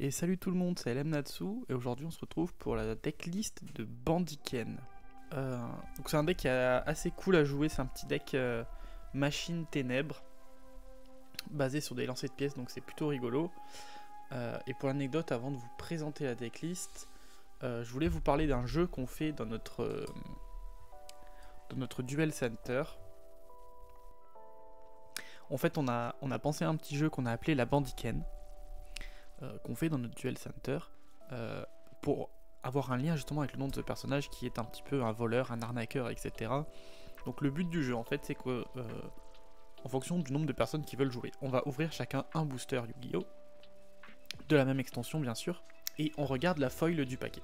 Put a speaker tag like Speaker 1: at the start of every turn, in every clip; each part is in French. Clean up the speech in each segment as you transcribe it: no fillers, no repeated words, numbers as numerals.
Speaker 1: Et salut tout le monde, c'est LMNatsu et aujourd'hui on se retrouve pour la decklist de Bandiken. Donc c'est un deck qui est assez cool à jouer, c'est un petit deck machine ténèbres basé sur des lancers de pièces, donc c'est plutôt rigolo. Et pour l'anecdote, avant de vous présenter la decklist, je voulais vous parler d'un jeu qu'on fait dans notre Duel Center. En fait on a pensé à un petit jeu qu'on a appelé la Bandiken, qu'on fait dans notre Duel Center, pour avoir un lien justement avec le nom de ce personnage qui est un petit peu un voleur, un arnaqueur, etc. Donc le but du jeu en fait c'est que, en fonction du nombre de personnes qui veulent jouer, on va ouvrir chacun un booster Yu-Gi-Oh! De la même extension bien sûr, et on regarde la foil du paquet.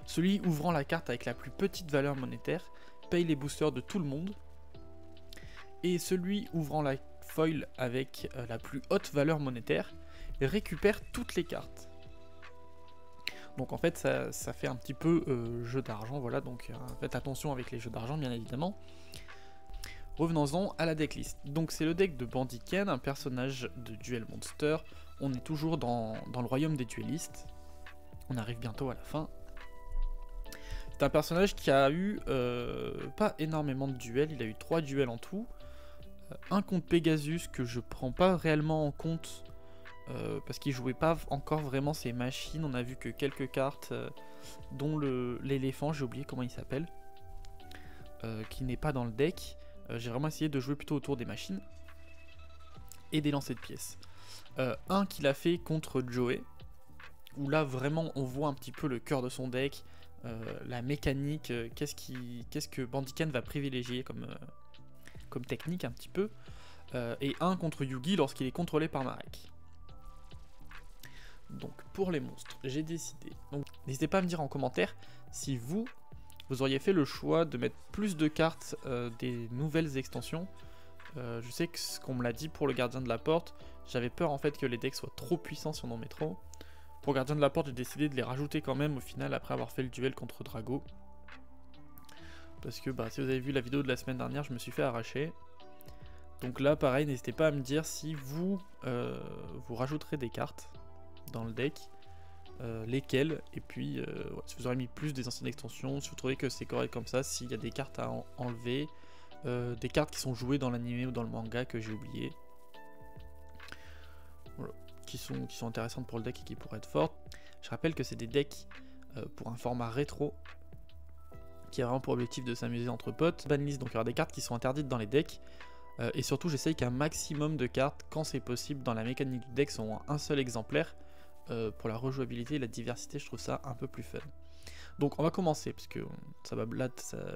Speaker 1: Celui ouvrant la carte avec la plus petite valeur monétaire paye les boosters de tout le monde, et celui ouvrant la foil avec la plus haute valeur monétaire récupère toutes les cartes. Donc en fait ça fait un petit peu jeu d'argent, voilà, donc faites attention avec les jeux d'argent bien évidemment. Revenons-en à la decklist. Donc c'est le deck de Bandiken, un personnage de Duel Monster. On est toujours dans le royaume des duellistes. On arrive bientôt à la fin. C'est un personnage qui a eu pas énormément de duels, il a eu 3 duels en tout. Un contre Pegasus que je prends pas réellement en compte parce qu'il jouait pas encore vraiment ses machines. On a vu que quelques cartes, dont l'éléphant, j'ai oublié comment il s'appelle, qui n'est pas dans le deck. J'ai vraiment essayé de jouer plutôt autour des machines et des lancers de pièces. Un qu'il a fait contre Joey, où là vraiment on voit un petit peu le cœur de son deck, la mécanique, qu'est-ce que Bandiken va privilégier comme technique un petit peu, et un contre Yugi lorsqu'il est contrôlé par Marek. Donc pour les monstres, j'ai décidé. Donc n'hésitez pas à me dire en commentaire si vous auriez fait le choix de mettre plus de cartes des nouvelles extensions. Je sais que ce qu'on me l'a dit pour le gardien de la porte, j'avais peur en fait que les decks soient trop puissants si on en met trop. Pour gardien de la porte, j'ai décidé de les rajouter quand même au final après avoir fait le duel contre Drago. Parce que si vous avez vu la vidéo de la semaine dernière, je me suis fait arracher. Donc là pareil, n'hésitez pas à me dire si vous rajouterez des cartes dans le deck, lesquelles, et puis si vous aurez mis plus des anciennes extensions, si vous trouvez que c'est correct comme ça, s'il y a des cartes à enlever, des cartes qui sont jouées dans l'anime ou dans le manga que j'ai oublié, voilà, qui sont intéressantes pour le deck et qui pourraient être fortes. Je rappelle que c'est des decks pour un format rétro, qui a vraiment pour objectif de s'amuser entre potes. Banlist, donc il y aura des cartes qui sont interdites dans les decks, et surtout j'essaye qu'un maximum de cartes, quand c'est possible, dans la mécanique du deck, sont un seul exemplaire. Pour la rejouabilité et la diversité, je trouve ça un peu plus fun. Donc on va commencer, parce que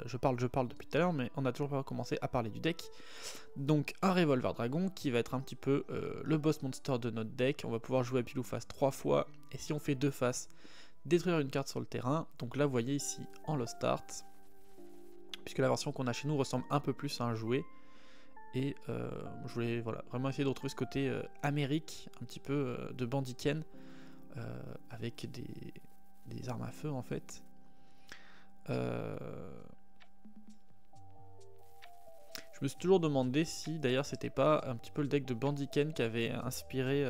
Speaker 1: je parle depuis tout à l'heure, mais on n'a toujours pas commencé à parler du deck. Donc un Revolver Dragon, qui va être un petit peu le boss monster de notre deck. On va pouvoir jouer à pile ou face 3 fois, et si on fait 2 faces, détruire une carte sur le terrain. Donc là vous voyez ici en Lost Start, puisque la version qu'on a chez nous ressemble un peu plus à un jouet. Et je voulais vraiment essayer de retrouver ce côté Amérique, un petit peu de Bandiken, avec des armes à feu en fait. Je me suis toujours demandé si d'ailleurs c'était pas un petit peu le deck de Bandiken qui avait inspiré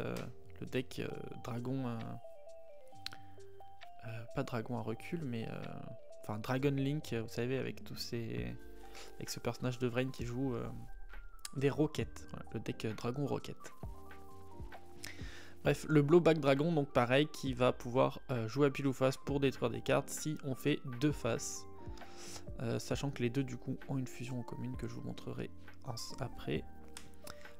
Speaker 1: le deck Dragon, pas Dragon à recul, mais enfin Dragon Link, vous savez, avec avec ce personnage de Vrain qui joue des roquettes, voilà, le deck Dragon Rocket. Bref, le Blowback Dragon, donc pareil, qui va pouvoir jouer à pile ou face pour détruire des cartes si on fait 2 faces. Sachant que les deux du coup ont une fusion en commune que je vous montrerai après.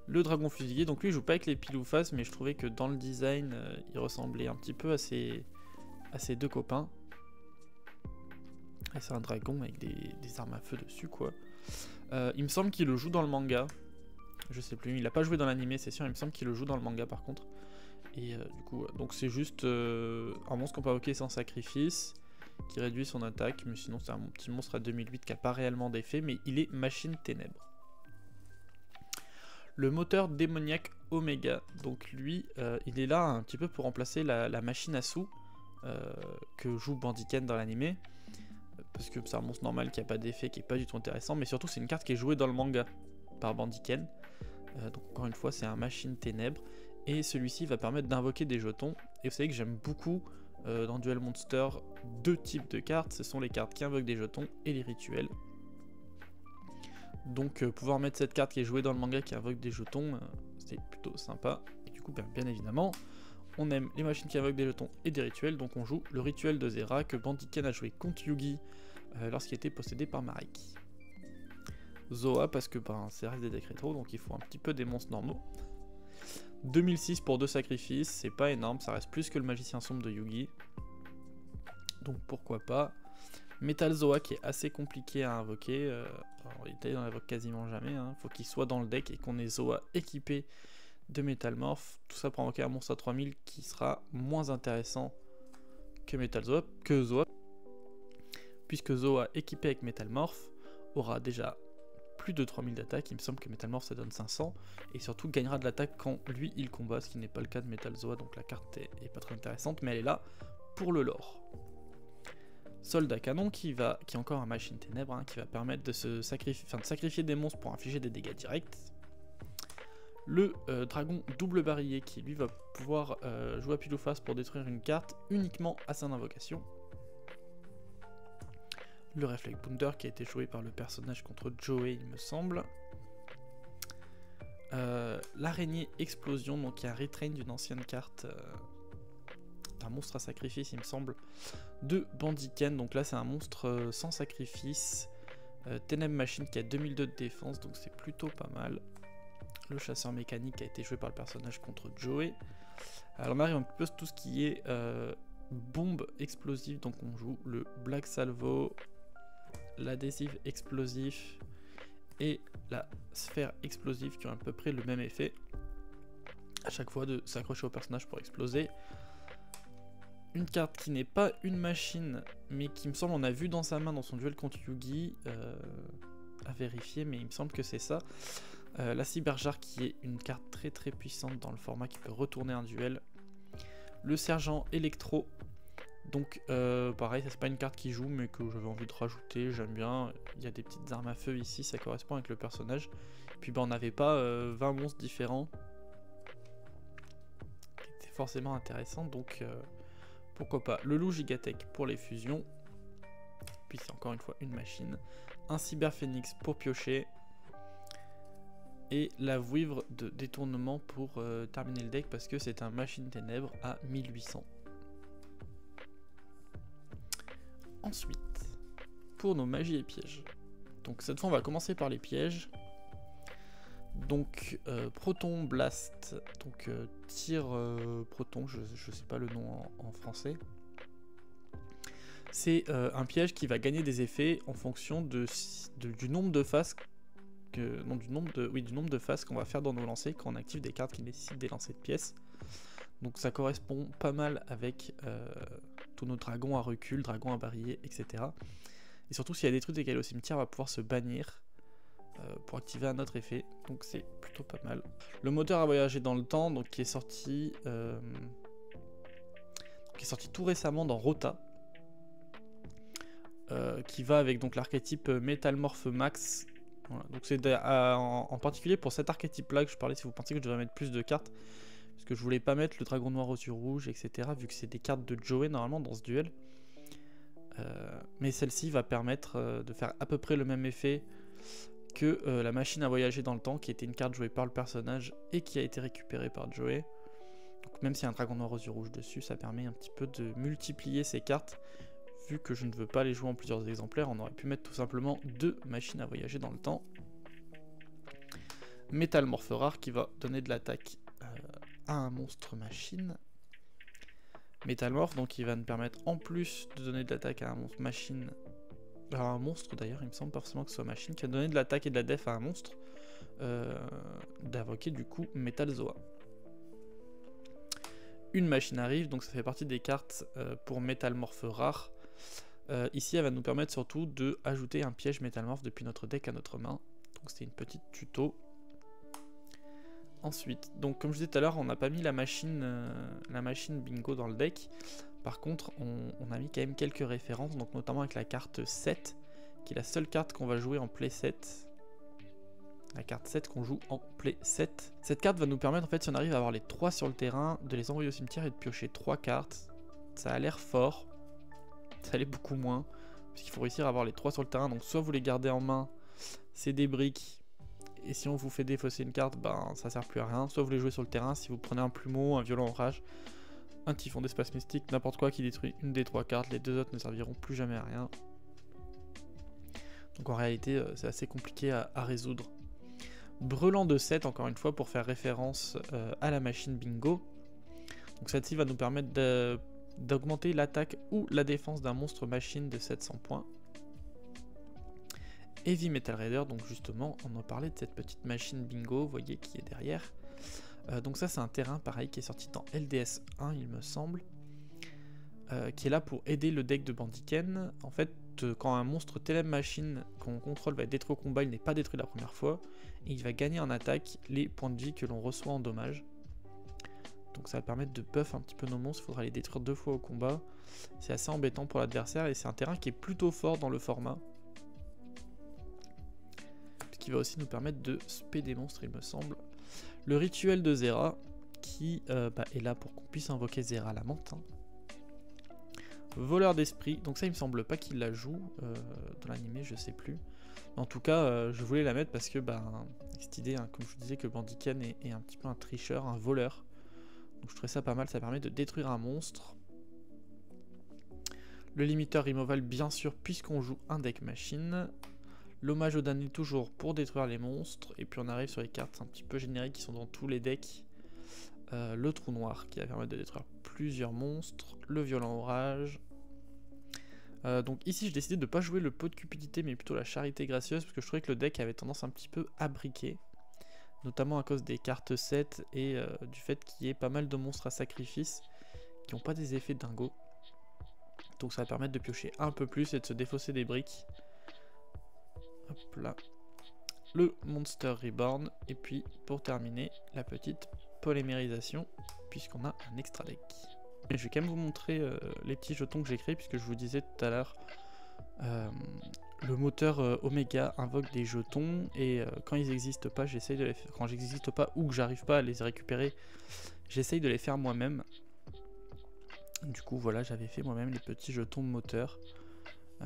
Speaker 1: Le Dragon Fusilier, donc lui il joue pas avec les pile ou face, mais je trouvais que dans le design il ressemblait un petit peu à ses deux copains. Et c'est un dragon avec des armes à feu dessus quoi. Il me semble qu'il le joue dans le manga. Je sais plus, il a pas joué dans l'anime, c'est sûr, il me semble qu'il le joue dans le manga par contre. Et du coup, donc c'est juste un monstre qu'on peut invoquer sans sacrifice, qui réduit son attaque, mais sinon c'est un petit monstre à 2008 qui a pas réellement d'effet, mais il est machine ténèbres. Le moteur démoniaque Omega, donc lui, il est là un petit peu pour remplacer la machine à sous que joue Bandiken dans l'anime, parce que c'est un monstre normal qui a pas d'effet, qui est pas du tout intéressant, mais surtout c'est une carte qui est jouée dans le manga par Bandiken. Donc encore une fois c'est un machine ténèbres, Et celui-ci va permettre d'invoquer des jetons. Et vous savez que j'aime beaucoup dans Duel Monster 2 types de cartes. Ce sont les cartes qui invoquent des jetons et les rituels. Donc pouvoir mettre cette carte qui est jouée dans le manga qui invoque des jetons, c'est plutôt sympa. Et du coup, bien évidemment, on aime les machines qui invoquent des jetons et des rituels. Donc on joue le rituel de Zera que Bandiken a joué contre Yugi lorsqu'il était possédé par Mareki. Zoa parce que c'est reste des decks rétro, donc il faut un petit peu des monstres normaux. 2006 pour 2 sacrifices, c'est pas énorme, ça reste plus que le magicien sombre de Yugi. Donc pourquoi pas. Metal Zoa qui est assez compliqué à invoquer, en réalité on l'invoque quasiment jamais, faut qu'il soit dans le deck et qu'on ait Zoa équipé de Metal Morph. Tout ça pour invoquer un monstre à 3000 qui sera moins intéressant que Metal Zoa, puisque Zoa équipé avec Metal Morph aura déjà plus de 3000 d'attaque, il me semble que Metal Morph ça donne 500, et surtout gagnera de l'attaque quand lui il combat, ce qui n'est pas le cas de Metal Zoa, donc la carte est pas très intéressante, mais elle est là pour le lore. Soldat Canon qui est encore un machine ténèbres, qui va permettre de sacrifier des monstres pour infliger des dégâts directs. Le dragon double barillet qui lui va pouvoir jouer à pile ou face pour détruire une carte uniquement à son invocation. Le Reflect Bounder qui a été joué par le personnage contre Joey il me semble. L'araignée explosion, donc qui est un retrain d'une ancienne carte d'un monstre à sacrifice il me semble de Bandiken. Donc là c'est un monstre sans sacrifice, Ténèbres Machine qui a 2002 de défense, donc c'est plutôt pas mal. Le chasseur mécanique qui a été joué par le personnage contre Joey. Alors on arrive un peu tout ce qui est bombe explosive, donc on joue le Black Salvo, l'adhésif explosif et la sphère explosive qui ont à peu près le même effet. À chaque fois de s'accrocher au personnage pour exploser. Une carte qui n'est pas une machine, mais qui me semble on a vu dans sa main dans son duel contre Yugi, à vérifier, mais il me semble que c'est ça. La Cyberjar qui est une carte très puissante dans le format qui peut retourner un duel. Le sergent électro, donc pareil, c'est pas une carte qui joue mais que j'avais envie de rajouter, j'aime bien. Il y a des petites armes à feu ici, ça correspond avec le personnage. Puis on n'avait pas 20 monstres différents, qui étaient forcément intéressants, donc pourquoi pas. Le loup Gigatech pour les fusions, puis c'est encore une fois une machine. Un Cyber Phoenix pour piocher. Et la vouivre de détournement pour terminer le deck parce que c'est un machine ténèbres à 1800. Ensuite, pour nos magies et pièges. Donc cette fois on va commencer par les pièges. Donc Proton Blast, donc tir proton, je sais pas le nom en français. C'est un piège qui va gagner des effets en fonction du nombre de faces du nombre de faces qu'on va faire dans nos lancers quand on active des cartes qui nécessitent des lancers de pièces. Donc ça correspond pas mal avec tous nos dragons à recul, dragons à barillet, etc. Et surtout s'il y a des trucs desquels au cimetière, on va pouvoir se bannir pour activer un autre effet. Donc c'est plutôt pas mal. Le moteur à voyager dans le temps, donc qui est sorti tout récemment dans Rota. Qui va avec donc l'archétype Metal Morph Max. Voilà, donc c'est en particulier pour cet archétype là que je parlais, si vous pensez que je devrais mettre plus de cartes, parce que je voulais pas mettre le dragon noir au sur rouge, etc. vu que c'est des cartes de Joey normalement dans ce duel. Mais celle-ci va permettre de faire à peu près le même effet que la machine à voyager dans le temps, qui était une carte jouée par le personnage et qui a été récupérée par Joey. Donc même s'il y a un dragon noir aux yeux rouges dessus, ça permet un petit peu de multiplier ces cartes. Vu que je ne veux pas les jouer en plusieurs exemplaires, on aurait pu mettre tout simplement 2 machines à voyager dans le temps. Metal Morph Rare qui va donner de l'attaque à un monstre machine. Metal Morph, donc il va nous permettre en plus de donner de l'attaque à un monstre machine, à un monstre d'ailleurs, il me semble pas forcément que ce soit machine, qui va donner de l'attaque et de la def à un monstre, d'invoquer du coup Metal Zoa. Une machine arrive, donc ça fait partie des cartes pour Metal Morph Rare. Ici elle va nous permettre surtout de ajouter un piège métamorphe depuis notre deck à notre main, donc c'est une petite tuto. Ensuite, donc comme je disais tout à l'heure, on n'a pas mis la machine bingo dans le deck, par contre on a mis quand même quelques références, donc notamment avec la carte 7, qui est la seule carte qu'on va jouer en play 7, La carte 7 qu'on joue en play 7. Cette carte va nous permettre, en fait, si on arrive à avoir les 3 sur le terrain, de les envoyer au cimetière et de piocher 3 cartes. Ça a l'air fort. Ça l'est beaucoup moins. Puisqu'il faut réussir à avoir les 3 sur le terrain. Donc soit vous les gardez en main, c'est des briques. Et si on vous fait défausser une carte, ben ça sert plus à rien. Soit vous les jouez sur le terrain, si vous prenez un plumeau, un violent orage, un typhon d'espace mystique, n'importe quoi qui détruit une des 3 cartes, les 2 autres ne serviront plus jamais à rien. Donc en réalité, c'est assez compliqué à résoudre. Brelan de 7, encore une fois, pour faire référence à la machine bingo. Donc celle-ci va nous permettre d'augmenter l'attaque ou la défense d'un monstre machine de 700 points. Heavy Metal Raider, donc justement, on en parlait de cette petite machine bingo, vous voyez qui est derrière. Donc ça, c'est un terrain, pareil, qui est sorti dans LDS 1, il me semble, qui est là pour aider le deck de Bandiken. En fait, quand un monstre Telem Machine qu'on contrôle va être détruit au combat, il n'est pas détruit la première fois, et il va gagner en attaque les points de vie que l'on reçoit en dommages. Donc ça va permettre de buff un petit peu nos monstres, il faudra les détruire 2 fois au combat. C'est assez embêtant pour l'adversaire, et c'est un terrain qui est plutôt fort dans le format. Ce qui va aussi nous permettre de spé des monstres, il me semble. Le rituel de Zera, qui est là pour qu'on puisse invoquer Zera la menthe. Voleur d'esprit, donc ça il me semble pas qu'il la joue dans l'animé, je sais plus. En tout cas, je voulais la mettre parce que cette idée, hein, comme je vous disais, que Bandiken est un petit peu un tricheur, un voleur. Donc je trouvais ça pas mal, ça permet de détruire un monstre. Le limiteur removal, bien sûr, puisqu'on joue un deck machine. L'hommage au damné toujours pour détruire les monstres. Et puis on arrive sur les cartes un petit peu génériques qui sont dans tous les decks. Le trou noir qui va permettre de détruire plusieurs monstres. Le violent orage. Donc ici j'ai décidé de ne pas jouer le pot de cupidité mais plutôt la charité gracieuse. Parce que je trouvais que le deck avait tendance un petit peu à briquer. Notamment à cause des cartes 7 et du fait qu'il y ait pas mal de monstres à sacrifice qui n'ont pas des effets dingo. Donc ça va permettre de piocher un peu plus et de se défausser des briques. Hop là. Le Monster Reborn. Et puis pour terminer, la petite polymérisation puisqu'on a un extra deck. Et je vais quand même vous montrer les petits jetons que j'ai créés puisque je vous disais tout à l'heure le moteur Omega invoque des jetons et quand ils n'existent pas, j'essaye de les faire. Quand j'existe pas ou que j'arrive pas à les récupérer, j'essaye de les faire moi-même. Du coup voilà, j'avais fait moi-même les petits jetons moteur.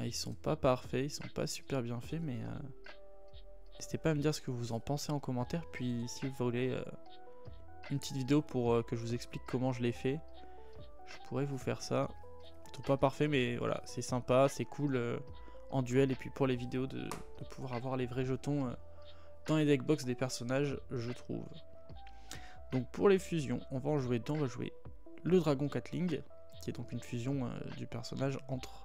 Speaker 1: Ils sont pas parfaits, ils sont pas super bien faits, mais n'hésitez pas à me dire ce que vous en pensez en commentaire. Puis si vous voulez une petite vidéo pour que je vous explique comment je l'ai fait, je pourrais vous faire ça. Ils sont pas parfaits, mais voilà, c'est sympa, c'est cool en duel. Et puis pour les vidéos de pouvoir avoir les vrais jetons dans les deckbox des personnages, je trouve. Donc pour les fusions, on va en jouer deux. On va jouer le dragon Catling, qui est donc une fusion du personnage entre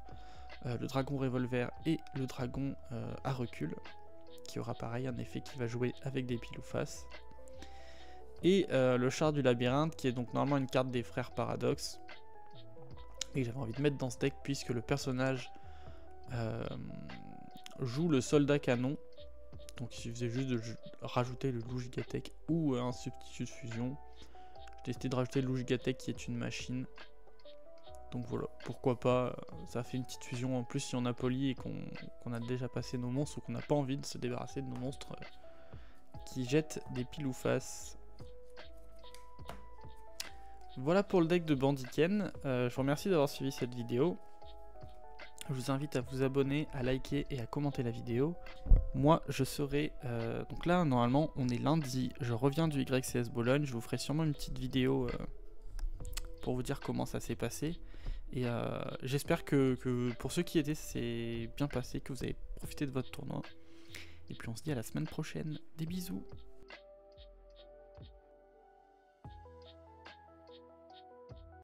Speaker 1: le dragon revolver et le dragon à recul, qui aura pareil un effet qui va jouer avec des piles ou face. Et le char du labyrinthe, qui est donc normalement une carte des frères Paradox, et j'avais envie de mettre dans ce deck puisque le personnage joue le soldat canon. Donc il suffisait juste de rajouter le loup gigatech ou un substitut de fusion. J'ai décidé de rajouter le loup gigatech qui est une machine. Donc voilà, pourquoi pas, ça fait une petite fusion en plus si on a poli et qu'on a déjà passé nos monstres ou qu'on n'a pas envie de se débarrasser de nos monstres qui jettent des piles ou face. Voilà pour le deck de Bandiken, je vous remercie d'avoir suivi cette vidéo. Je vous invite à vous abonner, à liker et à commenter la vidéo. Moi je serai, donc là normalement on est lundi, je reviens du YCS Bologne, je vous ferai sûrement une petite vidéo pour vous dire comment ça s'est passé. Et j'espère que pour ceux qui étaient, c'est bien passé, que vous avez profité de votre tournoi. Et puis on se dit à la semaine prochaine. Des bisous.